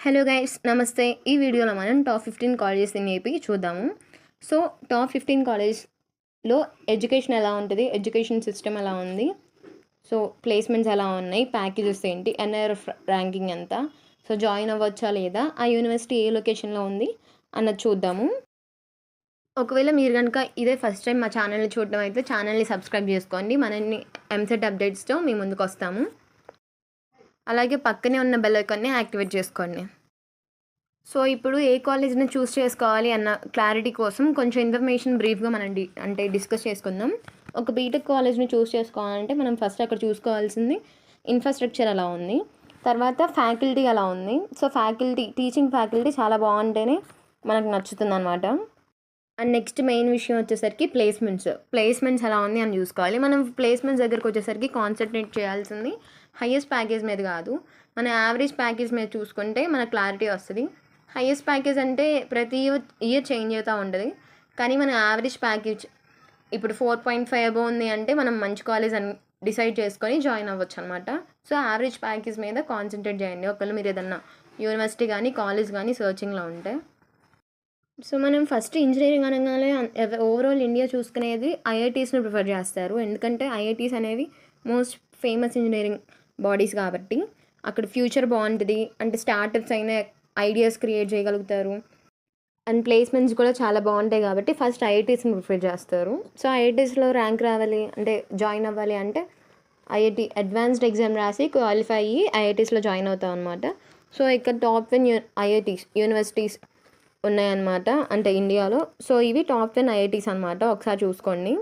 Hello guys నమస్తే. ఈ వీడియోలో మనం టాప్ 15 కాలేజెస్ ఇన్ ఏపీ చూద్దాము. సో టాప్ 15 కాలేజ్లో ఎడ్యుకేషన్ ఎలా ఉంటుంది, ఎడ్యుకేషన్ సిస్టమ్ ఎలా ఉంది, సో ప్లేస్మెంట్స్ ఎలా ఉన్నాయి, ప్యాకేజెస్ ఏంటి, ఎన్ఐఆర్ఎఫ్ ర్యాంకింగ్ ఎంత, సో జాయిన్ అవ్వచ్చా లేదా, ఆ యూనివర్సిటీ ఏ లొకేషన్లో ఉంది అన్నది చూద్దాము. ఒకవేళ మీరు కనుక ఇదే ఫస్ట్ టైం మా ఛానల్ని చూడడం అయితే ఛానల్ని సబ్స్క్రైబ్ చేసుకోండి. మనల్ని ఎంసెట్ అప్డేట్స్తో మీ ముందుకు వస్తాము. అలాగే పక్కనే ఉన్న బెల్ ఐకాన్ని యాక్టివేట్ చేసుకోండి. సో ఇప్పుడు ఏ కాలేజ్ని చూస్ చేసుకోవాలి అన్న క్లారిటీ కోసం కొంచెం ఇన్ఫర్మేషన్ బ్రీఫ్గా మనం డిస్కస్ చేసుకుందాం. ఒక బీటెక్ కాలేజ్ని చూస్ చేసుకోవాలంటే మనం ఫస్ట్ అక్కడ చూసుకోవాల్సింది ఇన్ఫ్రాస్ట్రక్చర్ ఎలా ఉంది, తర్వాత ఫ్యాకల్టీ ఎలా ఉంది. సో టీచింగ్ ఫ్యాకల్టీ చాలా బాగుంటేనే మనకు నచ్చుతుంది అనమాట. అండ్ నెక్స్ట్ మెయిన్ విషయం వచ్చేసరికి ప్లేస్మెంట్స్ ఎలా ఉంది అని చూసుకోవాలి. మనం ప్లేస్మెంట్స్ దగ్గరకు వచ్చేసరికి కాన్సన్ట్రేట్ చేయాల్సింది హైయెస్ట్ ప్యాకేజ్ మీద కాదు, మన యావరేజ్ ప్యాకేజ్ మీద చూసుకుంటే మనకు క్లారిటీ వస్తుంది. హైయెస్ట్ ప్యాకేజ్ అంటే ప్రతి ఇయర్ చేంజ్ అవుతూ ఉంటుంది, కానీ మన యావరేజ్ ప్యాకేజ్ ఇప్పుడు 4.5 అబోవ్ ఉంది అంటే మనం మంచి కాలేజ్ అని డిసైడ్ చేసుకొని జాయిన్ అవ్వచ్చు అనమాట. సో యావరేజ్ ప్యాకేజ్ మీద కాన్సన్ట్రేట్ చేయండి ఒకవేళ మీరు ఏదన్నా యూనివర్సిటీ కానీ కాలేజ్ కానీ సర్చింగ్లో ఉంటే. సో మనం ఫస్ట్ ఇంజనీరింగ్ అనగానే ఓవరాల్ ఇండియా చూసుకునేది ఐఐటీస్ని ప్రిఫర్ చేస్తారు, ఎందుకంటే ఐఐటీస్ అనేవి మోస్ట్ ఫేమస్ ఇంజనీరింగ్ బాడీస్ కాబట్టి అక్కడ ఫ్యూచర్ బాగుంటుంది. అంటే స్టార్టప్స్ అయినా ఐడియాస్ క్రియేట్ చేయగలుగుతారు అండ్ ప్లేస్మెంట్స్ కూడా చాలా బాగుంటాయి కాబట్టి ఫస్ట్ ఐఐటీస్ని ప్రిఫర్ చేస్తారు. సో ఐఐటీస్లో ర్యాంక్ రావాలి అంటే జాయిన్ అవ్వాలి అంటే ఐఐటీ అడ్వాన్స్డ్ ఎగ్జామ్ రాసి క్వాలిఫై అయ్యి ఐఐటీస్లో జాయిన్ అవుతాం అనమాట. సో ఇక్కడ టాప్ 10 యూనివర్సిటీస్ ఉన్నాయన్నమాట అంటే ఇండియాలో. సో ఇవి టాప్ 10 ఐఐటీస్ అనమాట, ఒకసారి చూసుకోండి.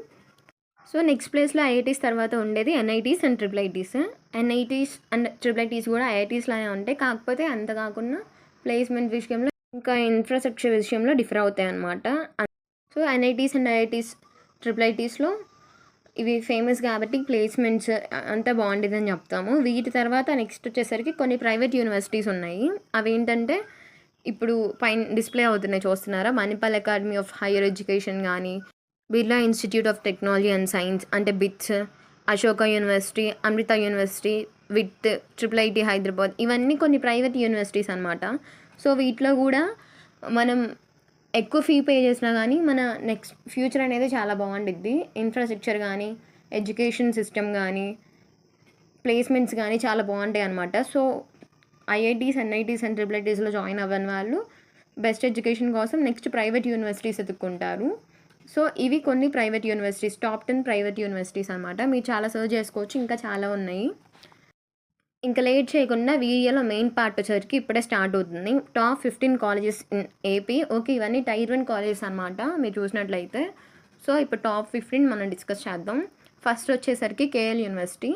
సో నెక్స్ట్ ప్లేస్లో ఐఐటీస్ తర్వాత ఉండేది NITs and triple ITs. NITs and triple ITs కూడా ఐఐటీస్లానే ఉంటాయి, కాకపోతే అంత కాకుండా ప్లేస్మెంట్ విషయంలో ఇంకా ఇన్ఫ్రాస్ట్రక్చర్ విషయంలో డిఫర్ అవుతాయి అన్నమాట. So NITs and IITs triple ఐటీస్లో ఇవి ఫేమస్ కాబట్టి ప్లేస్మెంట్స్ అంతా బాగుంటుందని చెప్తాము. వీటి తర్వాత నెక్స్ట్ వచ్చేసరికి కొన్ని ప్రైవేట్ యూనివర్సిటీస్ ఉన్నాయి. అవి ఏంటంటే ఇప్పుడు పైన డిస్ప్లే అవుతున్నాయి చూస్తున్నారా, Manipal academy of higher education కానీ, Birla institute of technology and science అంటే BITS, Ashoka university, Amrita university, with triple IT Hyderabad, ఇవన్నీ కొన్ని ప్రైవేట్ యూనివర్సిటీస్ అనమాట. సో వీటిలో కూడా మనం ఎక్కువ ఫీ పే చేసినా కానీ మన నెక్స్ట్ ఫ్యూచర్ అనేది చాలా బాగుండిద్ది. ఇన్ఫ్రాస్ట్రక్చర్ కానీ, ఎడ్యుకేషన్ సిస్టమ్ కానీ, ప్లేస్మెంట్స్ కానీ చాలా బాగుంటాయి అనమాట. So IITs, NITs and triple ఐటీస్లో జాయిన్ అవ్వని వాళ్ళు బెస్ట్ ఎడ్యుకేషన్ కోసం నెక్స్ట్ ప్రైవేట్ యూనివర్సిటీస్ ఎత్తుక్కుంటారు. సో ఇవి కొన్ని private universities, top 10 private universities అనమాట. మీరు చాలా సర్చ్ చేసుకోవచ్చు, ఇంకా చాలా ఉన్నాయి. ఇంకా లేట్ చేయకుండా వీడియోలో మెయిన్ పార్ట్ వచ్చేసరికి ఇప్పుడే స్టార్ట్ అవుతుంది. Top 15 colleges in AP. Okay, ఇవన్నీ టైర్ 1 కాలేజెస్ అనమాట మీరు చూసినట్లయితే. సో ఇప్పుడు టాప్ 15 మనం డిస్కస్ చేద్దాం. ఫస్ట్ వచ్చేసరికి కేఎల్ యూనివర్సిటీ,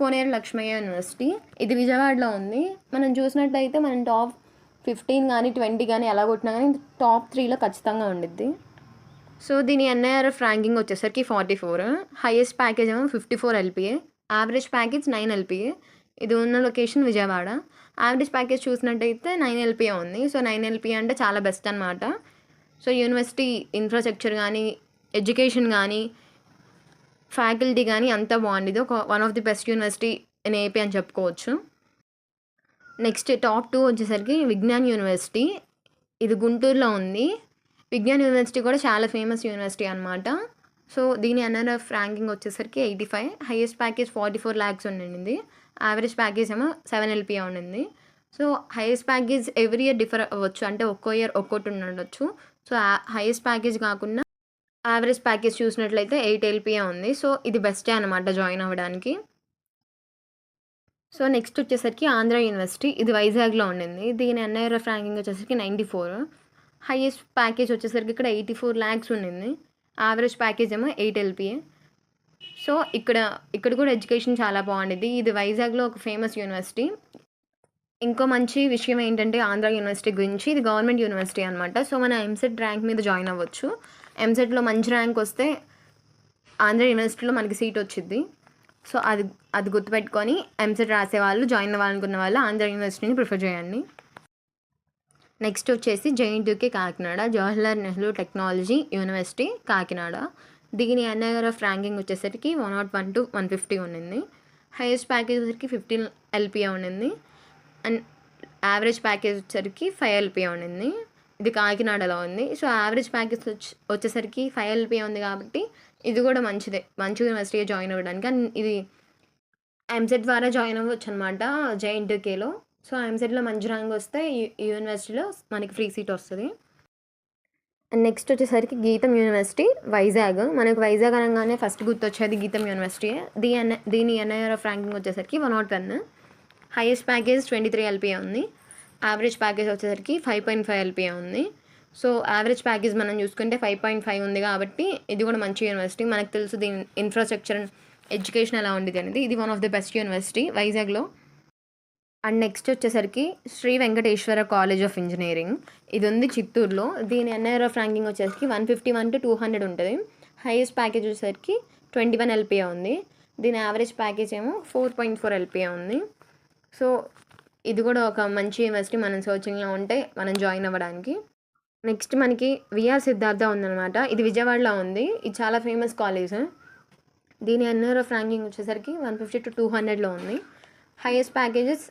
కోనేరు లక్ష్మయ్య యూనివర్సిటీ. ఇది విజయవాడలో ఉంది. మనం చూసినట్లయితే మనం టాప్ 15 కానీ 20 కానీ ఎలా కొట్టినా కానీ టాప్ 3లో ఖచ్చితంగా ఉండిద్ది. సో దీని ఎన్ఐఆర్ఎఫ్ ర్యాంకింగ్ వచ్చేసరికి 44, హైయెస్ట్ ప్యాకేజ్ ఏమో 54 ఎల్పిఏ, యావరేజ్ ప్యాకేజ్ 9 ఎల్పిఏ. ఇది ఉన్న లొకేషన్ విజయవాడ. యావరేజ్ ప్యాకేజ్ చూసినట్టయితే 9 ఎల్పిఏ ఉంది. సో 9 ఎల్పిఏ అంటే చాలా బెస్ట్ అనమాట. సో యూనివర్సిటీ ఇన్ఫ్రాస్ట్రక్చర్ కానీ, ఎడ్యుకేషన్ కానీ, ఫ్యాకల్టీ కానీ అంతా బాగుండేది. One of the best university in AP అని చెప్పుకోవచ్చు. నెక్స్ట్ టాప్ 2 వచ్చేసరికి విజ్ఞాన్ యూనివర్సిటీ. ఇది గుంటూరులో ఉంది. విజ్ఞాన్ యూనివర్సిటీ కూడా చాలా ఫేమస్ యూనివర్సిటీ అనమాట. సో దీని ఎన్ఆర్ఎఫ్ ర్యాంకింగ్ వచ్చేసరికి 85, హైయెస్ట్ ప్యాకేజ్ 44 lakhs ఉండింది. యావరేజ్ ప్యాకేజ్ ఏమో 7 ఎల్పిఏ ఉండింది. So highest package every year differ అవ్వచ్చు, అంటే ఒక్కో ఇయర్ ఒక్కోటి ఉండొచ్చు. సో హైయెస్ట్ ప్యాకేజ్ కాకుండా యావరేజ్ ప్యాకేజ్ చూసినట్లయితే 8 ఎల్పిఏ ఉంది. సో ఇది బెస్టే అనమాట జాయిన్ అవ్వడానికి. సో నెక్స్ట్ వచ్చేసరికి ఆంధ్ర యూనివర్సిటీ. ఇది వైజాగ్లో ఉండింది. దీని ఎన్ఐఆర్ఎఫ్ ర్యాంకింగ్ వచ్చేసరికి 94, హైయెస్ట్ ప్యాకేజ్ వచ్చేసరికి ఇక్కడ 84 lakhs ఉండింది. యావరేజ్ ప్యాకేజ్ ఏమో 8 ఎల్పిఏ. సో ఇక్కడ కూడా ఎడ్యుకేషన్ చాలా బాగుండేది. ఇది వైజాగ్లో ఒక ఫేమస్ యూనివర్సిటీ. ఇంకో మంచి విషయం ఏంటంటే ఆంధ్ర యూనివర్సిటీ గురించి, ఇది గవర్నమెంట్ యూనివర్సిటీ అనమాట. సో మన ఎంసెట్ ర్యాంక్ మీద జాయిన్ అవ్వచ్చు. ఎంసెట్లో మంచి ర్యాంక్ వస్తే ఆంధ్ర యూనివర్సిటీలో మనకి సీట్ వచ్చింది. సో అది గుర్తుపెట్టుకొని ఎంసెట్ రాసే వాళ్ళు, జాయిన్ అవ్వాలనుకున్న వాళ్ళు ఆంధ్ర యూనివర్సిటీని ప్రిఫర్ చేయండి. నెక్స్ట్ వచ్చేసి JNTUK Kakinada, Jawaharlal Nehru technology university Kakinada. దీని ఎన్ఐఆర్ఎఫ్ ర్యాంకింగ్ వచ్చేసరికి 101 to 150 ఉండింది. హైయెస్ట్ ప్యాకేజ్ వచ్చేసరికి 15 ఎల్పిఏ ఉండింది. అండ్ యావరేజ్ ప్యాకేజ్ వచ్చేసరికి 5 ఎల్పిఏ ఉండింది. ఇది కాకినాడలో ఉంది. సో యావరేజ్ ప్యాకేజ్ వచ్చేసరికి 5 ఎల్పిఏ ఉంది కాబట్టి ఇది కూడా మంచిదే, మంచి యూనివర్సిటీ జాయిన్ అవ్వడానికి. అండ్ ఇది ఎంసెట్ ద్వారా జాయిన్ అవ్వచ్చు అనమాట జేఎన్టీయూకేలో. సో ఎంసెట్లో మంచి ర్యాంక్ వస్తే ఈ యూనివర్సిటీలో మనకి ఫ్రీ సీట్ వస్తుంది. అండ్ నెక్స్ట్ వచ్చేసరికి గీతం యూనివర్సిటీ వైజాగ్. మనకు వైజాగ్ అనగానే ఫస్ట్ గుర్తొచ్చేది గీతం యూనివర్సిటీ. దీని ఎన్ఐఆర్ ఆఫ్ ర్యాంకింగ్ వచ్చేసరికి 101. హైయెస్ట్ ప్యాకేజ్ 23 ఎల్పిఏ ఉంది. యావరేజ్ ప్యాకేజ్ వచ్చేసరికి 5.5 ఎల్పిఏ ఉంది. సో యావరేజ్ ప్యాకేజ్ మనం చూసుకుంటే 5.5 ఉంది కాబట్టి ఇది కూడా మంచి యూనివర్సిటీ. మనకు తెలుసు దీని ఇన్ఫ్రాస్ట్రక్చర్ అండ్ ఎడ్యుకేషన్ ఎలా ఉండేది అనేది. ఇది one of the best university వైజాగ్లో. అండ్ నెక్స్ట్ వచ్చేసరికి Sri Venkateswara college of engineering. ఇది ఉంది చిత్తూరులో. దీని ఎన్ఐఆర్ ఆఫ్ ర్యాంకింగ్ వచ్చేసరికి 151 to 200 ఉంటుంది. హైయెస్ట్ ప్యాకేజ్ వచ్చేసరికి 21 ఎల్పిఏ ఉంది. దీని యావరేజ్ ప్యాకేజ్ ఏమో 4.4 ఎల్పిఏ ఉంది. సో ఇది కూడా ఒక మంచి యూనివర్సిటీ మనం సర్చింగ్లో ఉంటే మనం జాయిన్ అవ్వడానికి. నెక్స్ట్ మనకి విఆర్ సిద్ధార్థ ఉందన్నమాట. ఇది విజయవాడలో ఉంది. ఇది చాలా ఫేమస్ కాలేజ్. దీని ఎన్ఐఆర్ ఆఫ్ ర్యాంకింగ్ వచ్చేసరికి 150 to 200లో ఉంది. హైయెస్ట్ ప్యాకేజెస్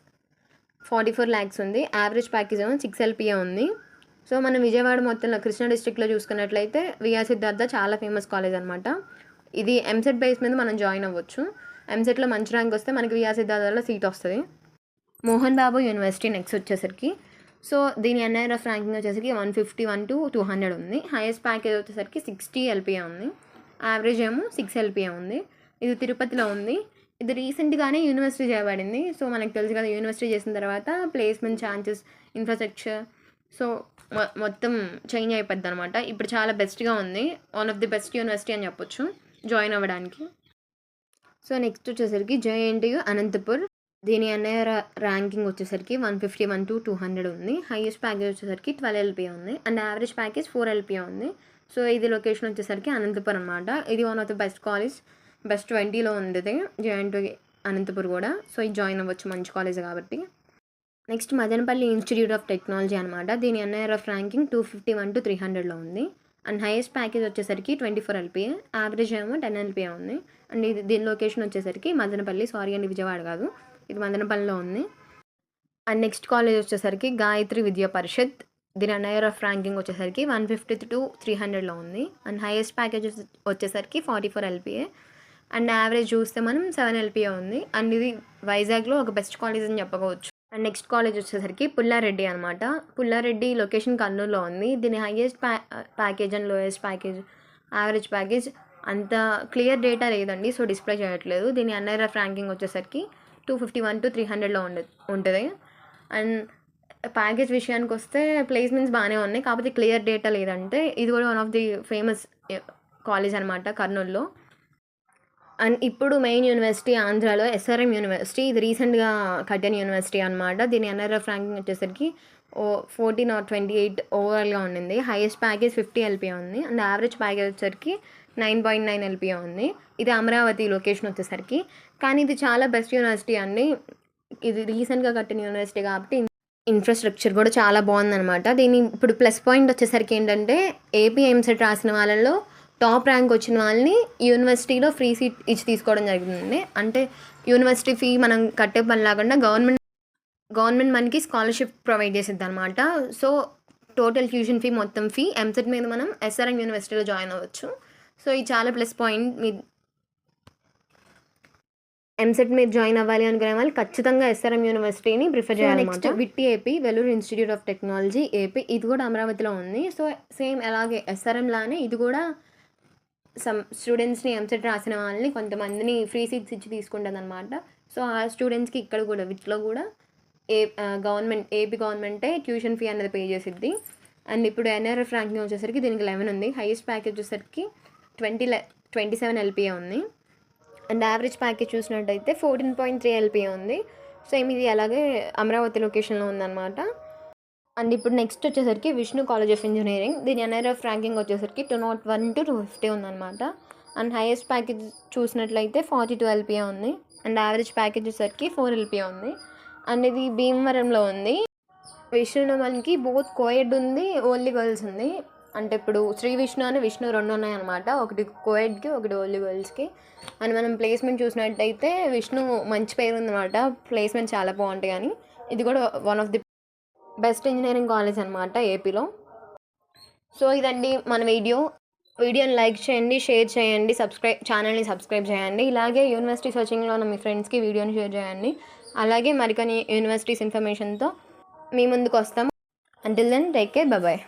44 lakhs ఉంది. యావరేజ్ ప్యాకేజ్ ఏమో 6 ఎల్పిఏ ఉంది. సో మనం విజయవాడ మొత్తంలో కృష్ణా డిస్ట్రిక్ట్లో చూసుకున్నట్లయితే విఆర్ సిద్ధార్థ చాలా ఫేమస్ కాలేజ్ అనమాట. ఇది ఎంసెట్ బేస్ మీద మనం జాయిన్ అవ్వచ్చు. ఎంసెట్లో మంచి ర్యాంక్ వస్తే మనకి విఆర్ సిద్ధార్థలో సీట్ వస్తుంది. మోహన్ బాబు యూనివర్సిటీ నెక్స్ట్ వచ్చేసరికి. సో దీని ఎన్ఐఆర్ ఆఫ్ ర్యాంకింగ్ వచ్చేసరికి 151 to 200 ఉంది. హైయెస్ట్ ప్యాకేజ్ వచ్చేసరికి 60 ఎల్పిఏ ఉంది. యావరేజ్ ఏమో 6 ఎల్పిఏ ఉంది. ఇది తిరుపతిలో ఉంది. ఇది రీసెంట్గానే యూనివర్సిటీ చేయబడింది. సో మనకు తెలుసు కదా, యూనివర్సిటీ చేసిన తర్వాత ప్లేస్మెంట్ ఛాన్సెస్, ఇన్ఫ్రాస్ట్రక్చర్, సో మొత్తం చేంజ్ అయిపోద్ది అనమాట. ఇప్పుడు చాలా బెస్ట్గా ఉంది. One of the best university అని చెప్పొచ్చు జాయిన్ అవ్వడానికి. సో నెక్స్ట్ వచ్చేసరికి జేఎన్టీయూ అనంతపూర్. దీని ఎన్ఐఆర్ ర్యాంకింగ్ వచ్చేసరికి 151 to 200 ఉంది. హైయెస్ట్ ప్యాకేజ్ వచ్చేసరికి 12 ఎల్పిఏ ఉంది. అండ్ యావరేజ్ ప్యాకేజ్ 4 ఎల్పిఏ ఉంది. సో ఇది లొకేషన్ వచ్చేసరికి అనంతపురం అనమాట. ఇది one of the best college, best 20లో ఉంది జేఎన్టీయూ అనంతపూర్ కూడా. సో ఇది జాయిన్ అవ్వచ్చు, మంచి కాలేజ్ కాబట్టి. Next Madanapalle institute of technology అనమాట. దీని ఎన్ఐఆర్ ఆఫ్ ర్యాంకింగ్ 251 to 300లో ఉంది. అండ్ హైయెస్ట్ ప్యాకేజ్ వచ్చేసరికి 24 ఎల్పిఏ. యావరేజ్ ఏమో 10 ఎల్పిఏ ఉంది. అండ్ దీని లొకేషన్ వచ్చేసరికి మదనపల్లి, సారీ అండి విజయవాడ కాదు, ఇది మదనపల్లిలో ఉంది. అండ్ నెక్స్ట్ కాలేజ్ వచ్చేసరికి గాయత్రి విద్యా పరిషత్. దీని ఎన్ఐఆర్ ఆఫ్ ర్యాంకింగ్ వచ్చేసరికి 150 to 300లో ఉంది. అండ్ హైయెస్ట్ ప్యాకేజ్ వచ్చేసరికి 44 ఎల్పిఏ. అండ్ యావరేజ్ చూస్తే మనం 7 ఎల్పిఏ ఉంది. అండ్ ఇది వైజాగ్లో ఒక బెస్ట్ కాలేజ్ అని చెప్పుకోవచ్చు. అండ్ నెక్స్ట్ కాలేజ్ వచ్చేసరికి పుల్లారెడ్డి అనమాట. పుల్లారెడ్డి లొకేషన్ కర్నూలులో ఉంది. దీని highest package and lowest package, average package అంత క్లియర్ డేటా లేదండి, సో డిస్ప్లే చేయట్లేదు. దీని ఎన్ఐఆర్ ఆఫ్ ర్యాంకింగ్ వచ్చేసరికి 251 to 300లో ఉంటుంది. అండ్ ప్యాకేజ్ విషయానికి వస్తే ప్లేస్మెంట్స్ బాగానే ఉన్నాయి, కాకపోతే క్లియర్ డేటా లేదంటే. ఇది కూడా one of the famous college అనమాట కర్నూలులో. అండ్ ఇప్పుడు మెయిన్ యూనివర్సిటీ ఆంధ్రాలో ఎస్ఆర్ఎం యూనివర్సిటీ. ఇది రీసెంట్గా కట్టిన యూనివర్సిటీ అనమాట. దీని ఎన్ఐఆర్ ఆఫ్ ర్యాంకింగ్ వచ్చేసరికి 14 or 28 ఓవరాల్గా ఉండింది. హైయెస్ట్ ప్యాకేజ్ 50 ఎల్పిఏ ఉంది. అండ్ యావరేజ్ ప్యాకేజ్ వచ్చేసరికి 9.9 ఎల్పిఏ ఉంది. ఇది అమరావతి లొకేషన్ వచ్చేసరికి. కానీ ఇది చాలా బెస్ట్ యూనివర్సిటీ అండి. ఇది రీసెంట్గా కట్టిన యూనివర్సిటీ కాబట్టి ఇన్ఫ్రాస్ట్రక్చర్ కూడా చాలా బాగుందనమాట. దీని ఇప్పుడు ప్లస్ పాయింట్ వచ్చేసరికి ఏంటంటే ఏపీ ఎంసెట్ రాసిన వాళ్ళలో టాప్ ర్యాంక్ వచ్చిన వాళ్ళని యూనివర్సిటీలో ఫ్రీ సీట్ ఇచ్చి తీసుకోవడం జరుగుతుంది. అంటే యూనివర్సిటీ ఫీ మనం కట్టే పని లేకుండా గవర్నమెంట్ మనకి స్కాలర్షిప్ ప్రొవైడ్ చేసిద్ది అనమాట. సో టోటల్ ట్యూషన్ ఫీ, మొత్తం ఫీ ఎంసెట్ మీద మనం ఎస్ఆర్ఎం యూనివర్సిటీలో జాయిన్ అవ్వచ్చు. సో ఇది చాలా ప్లస్ పాయింట్. మీ ఎంసెట్ మీద జాయిన్ అవ్వాలి అనుకునే వాళ్ళు ఖచ్చితంగా ఎస్ఆర్ఎం యూనివర్సిటీని ప్రిఫర్ చేయాలి. Next witty AP, Vellore institute of technology AP. ఇది కూడా అమరావతిలో ఉంది. సో సేమ్ అలాగే ఎస్ఆర్ఎం లానే ఇది కూడా స్టూడెంట్స్ని ఎంసెట్ రాసిన వాళ్ళని కొంతమందిని ఫ్రీ సీట్స్ ఇచ్చి తీసుకుంటుంది అనమాట. సో ఆ స్టూడెంట్స్కి ఇక్కడ కూడా విట్లో కూడా ఏపీ గవర్నమెంటే ట్యూషన్ ఫీ అనేది పే చేసిద్ది. అండ్ ఇప్పుడు ఎన్ఆర్ఎఫ్ ర్యాంకింగ్ వచ్చేసరికి దీనికి 11 ఉంది. హైయెస్ట్ ప్యాకేజ్ వచ్చేసరికి 27 ఎల్పిఏ ఉంది. అండ్ యావరేజ్ ప్యాకేజ్ చూసినట్టయితే 14.3 ఎల్పిఏ ఉంది. సేమ్ ఇది అలాగే అమరావతి లొకేషన్లో ఉందన్నమాట. అండ్ ఇప్పుడు నెక్స్ట్ వచ్చేసరికి విష్ణు కాలేజ్ ఆఫ్ ఇంజనీరింగ్. దీని ఎన్ఐఆర్ఎఫ్ ర్యాంకింగ్ వచ్చేసరికి 201 to 250 ఉందన్నమాట. అండ్ హైయెస్ట్ ప్యాకేజ్ చూసినట్లయితే 42 ఎల్పిఏ ఉంది. అండ్ యావరేజ్ ప్యాకేజ్ వచ్చేసరికి 4 ఎల్పిఏ ఉంది. అండ్ ఇది భీమవరంలో ఉంది. విష్ణులో మనకి బోత్ కోఎడ్ ఉంది, ఓన్లీ గర్ల్స్ ఉంది. అంటే ఇప్పుడు శ్రీ విష్ణు అని విష్ణు 2 ఉన్నాయన్నమాట. ఒకటి కోఎడ్కి, ఒకటి ఓన్లీ గర్ల్స్కి. అండ్ మనం ప్లేస్మెంట్ చూసినట్టయితే విష్ణు మంచి పేరు ఉందన్నమాట, ప్లేస్మెంట్ చాలా బాగుంటాయి. కానీ ఇది కూడా one of the best engineering college అనమాట ఏపీలో. సో ఇదండి మన వీడియోని లైక్ చేయండి, షేర్ చేయండి, ఛానల్ని సబ్స్క్రైబ్ చేయండి. ఇలాగే యూనివర్సిటీ సర్చింగ్లో ఉన్న మీ ఫ్రెండ్స్కి వీడియోని షేర్ చేయండి. అలాగే మరికొన్ని యూనివర్సిటీస్ ఇన్ఫర్మేషన్తో మీ ముందుకు వస్తాం. Until then take care, bye.